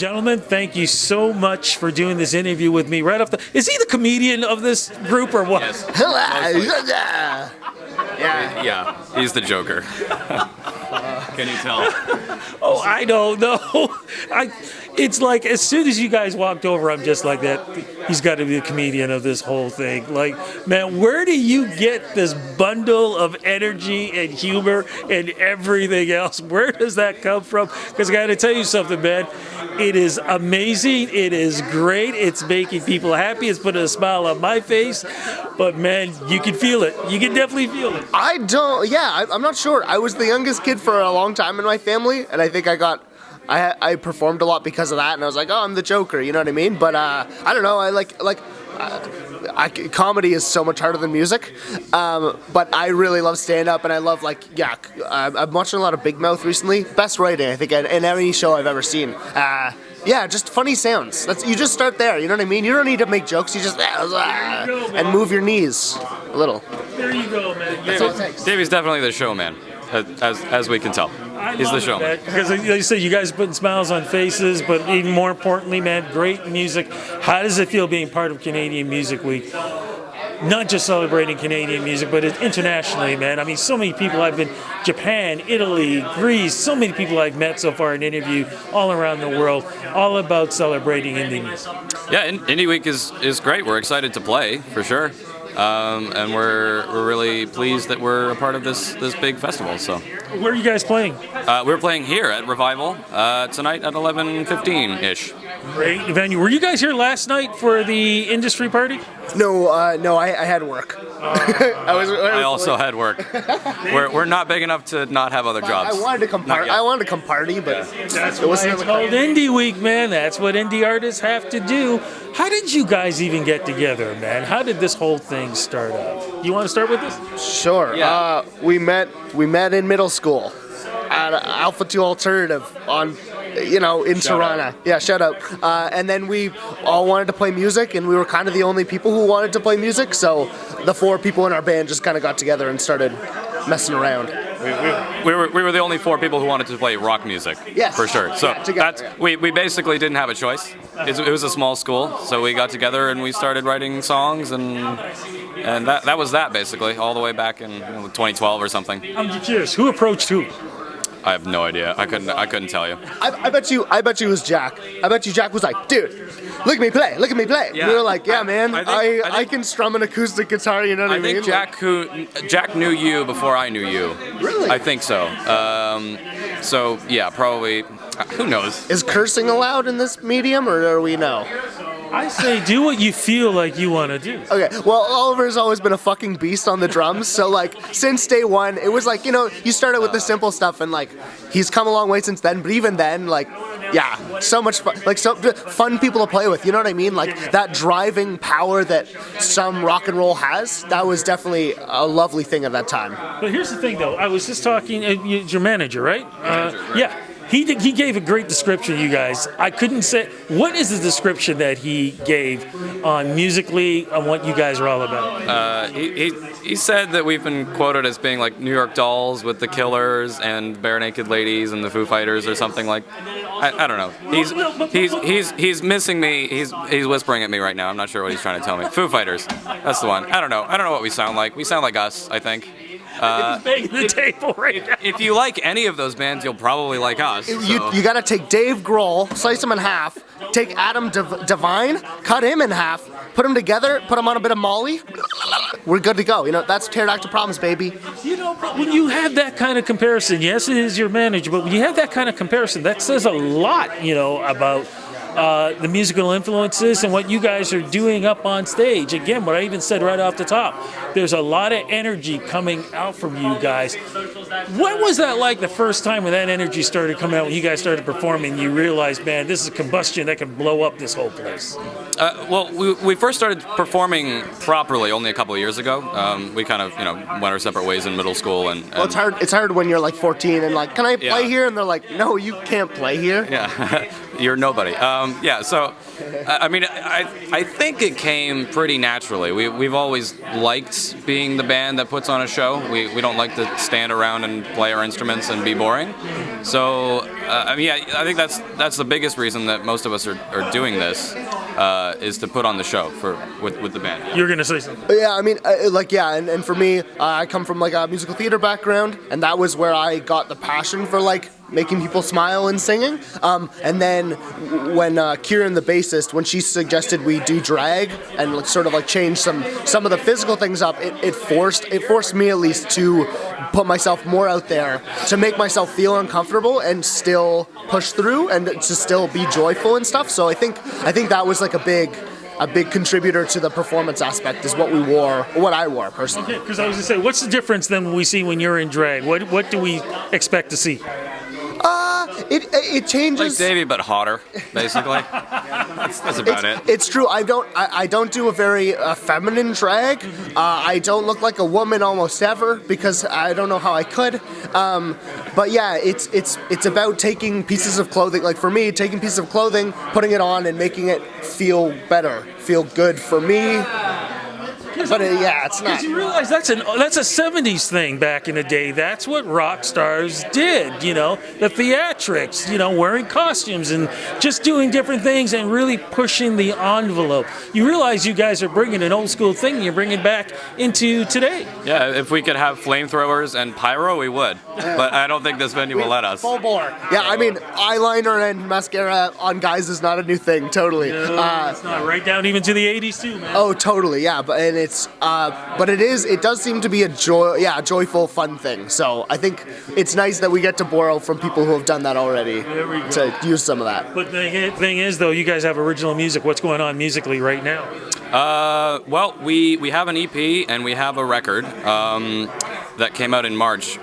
Gentlemen, thank you so much for doing this interview with me. Right off the, is he the comedian of this group or what? Yes. Yeah, he's the Joker. Can you tell? Oh, I don't know. It's like as soon as you guys walked over, I'm just like that. He's got to be the comedian of this whole thing. Like, man, where do you get this bundle of energy and humor and everything else? Where does that come from? Because I got to tell you something, man. It is amazing. It is great. It's making people happy. It's putting a smile on my face. But man, you can feel it. You can definitely feel it. I'm not sure. I was the youngest kid for a long time in my family, and I think I performed a lot because of that, and I was like, oh, I'm the Joker, you know what I mean? But I don't know. Comedy is so much harder than music, but I really love stand-up, and I love I'm watching a lot of Big Mouth recently. Best writing, I think, in any show I've ever seen. Just funny sounds. You just start there, you know what I mean? You don't need to make jokes, you just and move your knees a little. There you go, man. That's all it takes. Davey's definitely the showman, as we can tell. He's the showman. Because like you said, you guys are putting smiles on faces, but even more importantly, man, great music. How does it feel being part of Canadian Music Week? Not just celebrating Canadian music, but internationally, man. I mean, so many people I've been, Japan, Italy, Greece, so many people I've met so far in interview all around the world, all about celebrating indie music. Yeah, Indie Week is great. We're excited to play, for sure. And we're really pleased that we're a part of this big festival. So, where are you guys playing? We're playing here at Revival tonight at 11:15 ish. Great venue. Were you guys here last night for the industry party? No, I had work. I also had work. We're not big enough to not have other jobs. I wanted to come party, but that's why it's called Indie Week, man. That's what indie artists have to do. How did you guys even get together, man? How did this whole thing start up? You want to start with this? Sure. Yeah. We met in middle school at Alpha 2 Alternative in Toronto. Yeah, shout out. And then we all wanted to play music, and we were kind of the only people who wanted to play music, so the 4 people in our band just kind of got together and started messing around. We were the only 4 people who wanted to play rock music. Yes. For sure. So together, we basically didn't have a choice. It was a small school, so we got together and we started writing songs, and that was that basically, all the way back in 2012 or something. I'm curious, who approached who? I have no idea. I couldn't tell you. I bet you it was Jack. I bet you Jack was like, dude, look at me play. Yeah. We were like, yeah, man, I can strum an acoustic guitar, you know what I mean? I think Jack knew you before I knew you. Really? I think so. So yeah, probably. Who knows? Is cursing allowed in this medium, or do we know? I say do what you feel like you want to do. Okay, well, Oliver's always been a fucking beast on the drums, so since day one, it was you started with the simple stuff, and he's come a long way since then, but even then, so much fun, fun people to play with, you know what I mean? That driving power that some rock and roll has, that was definitely a lovely thing at that time. But here's the thing, though. I was just talking, your manager, right? Yeah. He gave a great description, you guys. I couldn't say, what is the description that he gave on musically on what you guys are all about? He said that we've been quoted as being like New York Dolls with the Killers and Bare Naked Ladies and the Foo Fighters or something like. I don't know. He's missing me. He's whispering at me right now. I'm not sure what he's trying to tell me. Foo Fighters. That's the one. I don't know what we sound like. We sound like us, I think. He's banging the table right now. If you like any of those bands, you'll probably like us. You gotta take Dave Grohl, slice him in half, take Adam Devine, cut him in half, put them together, put them on a bit of Molly, we're good to go. That's Pterodactyl Problems, baby. But when you have that kind of comparison, yes, it is your manager, but when you have that kind of comparison, that says a lot, about the musical influences and what you guys are doing up on stage. Again, what I even said right off the top, there's a lot of energy coming out from you guys. What was that like the first time when that energy started coming out, when you guys started performing, you realized, man, this is combustion that can blow up this whole place? Well, we first started performing properly only a couple of years ago. We kind of, went our separate ways in middle school. And well, it's hard when you're 14 and can I play here? And they're like, no, you can't play here. Yeah. You're nobody. Yeah, so, I mean, I think it came pretty naturally. We've always liked being the band that puts on a show. We don't like to stand around and play our instruments and be boring. So, I mean, yeah, I think that's the biggest reason that most of us are doing this, is to put on the show with the band. You're going to say something. Yeah, I mean, and for me, I come from like a musical theater background, and that was where I got the passion for like making people smile and singing. And then when Kieran, the bassist, when she suggested we do drag and like, sort of like change some of the physical things up, it forced me at least to put myself more out there, to make myself feel uncomfortable and still push through and to still be joyful and stuff. So I think that was like a big contributor to the performance aspect is what I wore personally. Okay, because I was going to say, what's the difference than we see when you're in drag? What do we expect to see? It changes. Like Davey, but hotter, basically. That's about it. It's true. I don't do a very feminine drag. I don't look like a woman almost ever because I don't know how I could. But yeah, it's about taking pieces of clothing. Like for me, taking pieces of clothing, putting it on, and making it feel better, feel good for me. But yeah, it's not. Because you realize that's a 70s thing back in the day. That's what rock stars did, the theatrics, wearing costumes and just doing different things and really pushing the envelope. You realize you guys are bringing an old school thing you're bringing back into today. Yeah, if we could have flamethrowers and pyro, we would. But I don't think this venue will let us. Full bore. Yeah, I mean, eyeliner and mascara on guys is not a new thing, totally. No, it's not. Right down even to the 80s too, man. Oh, totally, yeah. But it does seem to be a joyful, fun thing. So I think it's nice that we get to borrow from people who have done that already to use some of that. But the thing is, though, you guys have original music. What's going on musically right now? Well, we have an EP and we have a record that came out in March.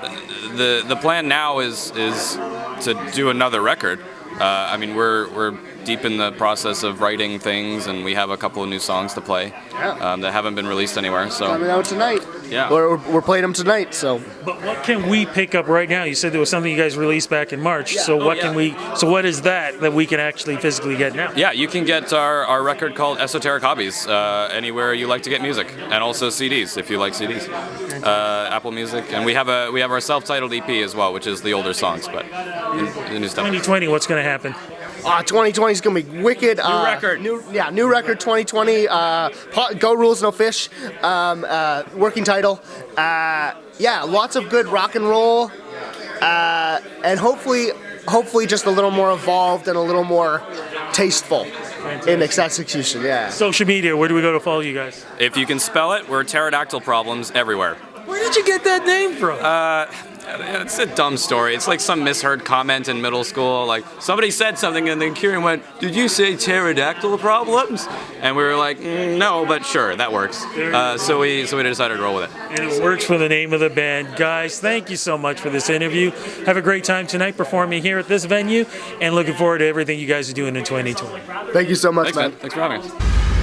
The plan now is to do another record. I mean, we're deep in the process of writing things, and we have a couple of new songs to play that haven't been released anywhere. So coming out tonight. Yeah, we're playing them tonight. So. But what can we pick up right now? You said there was something you guys released back in March. Yeah. So what is that we can actually physically get now? Yeah, you can get our record called Esoteric Hobbies anywhere you like to get music, and also CDs if you like CDs. Apple Music, and we have our self-titled EP as well, which is the older songs, but the new stuff. 2020, what's going to happen? 2020 is gonna be wicked. New record. New record 2020. Go Rules No Fish. Working title. Lots of good rock and roll. And hopefully just a little more evolved and a little more tasteful in its execution. Yeah. Social media, where do we go to follow you guys? If you can spell it, we're Pterodactyl Problems everywhere. Where did you get that name from? It's a dumb story. It's like some misheard comment in middle school. Like somebody said something and then Kieran went, "Did you say pterodactyl problems?" And we were like, "No, but sure, that works." So we decided to roll with it. And it works for the name of the band. Guys, thank you so much for this interview. Have a great time tonight performing here at this venue, and looking forward to everything you guys are doing in 2020. Thank you so much, Thanks, man. Thanks for having us.